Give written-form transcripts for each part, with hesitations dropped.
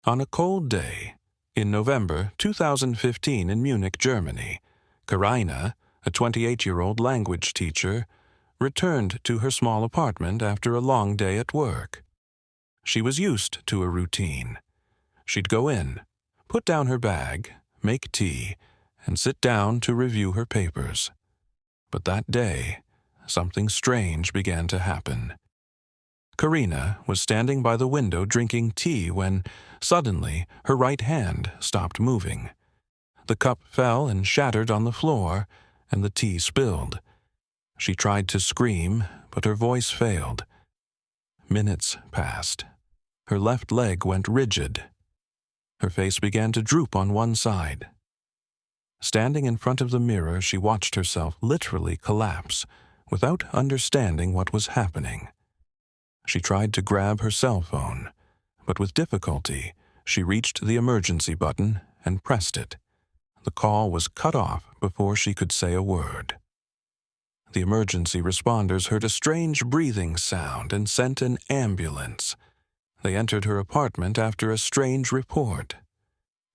On a cold day, in November 2015 in Munich, Germany, Karina, a 28-year-old language teacher, returned to her small apartment after a long day at work. She was used to a routine. She'd go in, put down her bag, make tea, and sit down to review her papers. But that day, something strange began to happen. Karina was standing by the window drinking tea when, suddenly, her right hand stopped moving. The cup fell and shattered on the floor, and the tea spilled. She tried to scream, but her voice failed. Minutes passed. Her left leg went rigid. Her face began to droop on one side. Standing in front of the mirror, she watched herself literally collapse, without understanding what was happening. She tried to grab her cell phone, but with difficulty, she reached the emergency button and pressed it. The call was cut off before she could say a word. The emergency responders heard a strange breathing sound and sent an ambulance. They entered her apartment after a strange report.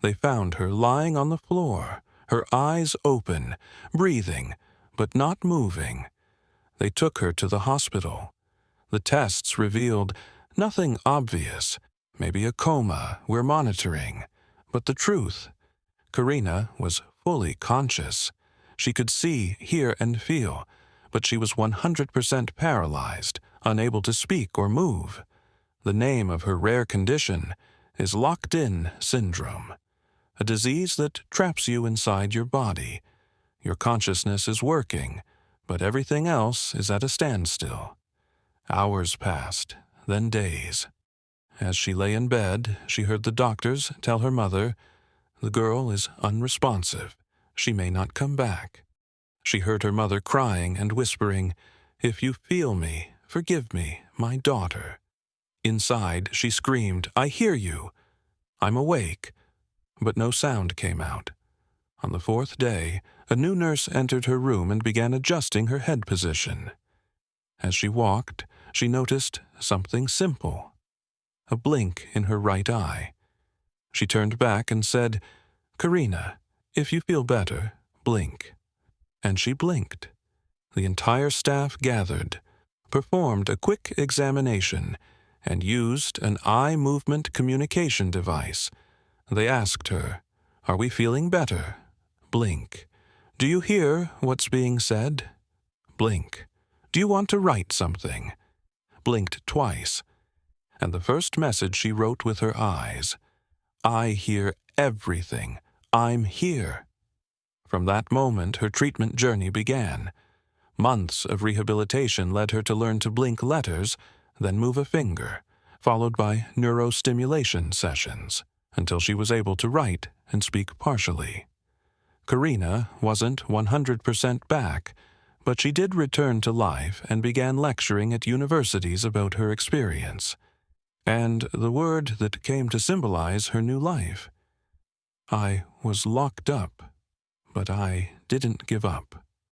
They found her lying on the floor, her eyes open, breathing, but not moving. They took her to the hospital. The tests revealed nothing obvious, maybe a coma we're monitoring. But the truth, Karina was fully conscious. She could see, hear, and feel, but she was 100% paralyzed, unable to speak or move. The name of her rare condition is locked-in syndrome, a disease that traps you inside your body. Your consciousness is working, but everything else is at a standstill. Hours passed, then days. As she lay in bed, she heard the doctors tell her mother, "The girl is unresponsive. She may not come back." She heard her mother crying and whispering, "If you feel me, forgive me, my daughter." Inside, she screamed, "I hear you. I'm awake." But no sound came out. On the fourth day, a new nurse entered her room and began adjusting her head position. As she walked, she noticed something simple, a blink in her right eye. She turned back and said, "Karina, if you feel better, blink." And she blinked. The entire staff gathered, performed a quick examination, and used an eye movement communication device. They asked her, "Are we feeling better?" Blink. "Do you hear what's being said?" Blink. "Do you want to write something?" Blinked twice. And the first message she wrote with her eyes, "I hear everything. I'm here." From that moment, her treatment journey began. Months of rehabilitation led her to learn to blink letters, then move a finger, followed by neurostimulation sessions, until she was able to write and speak partially. Karina wasn't 100% back, but she did return to life and began lecturing at universities about her experience. And the word that came to symbolize her new life: "I was locked up, but I didn't give up."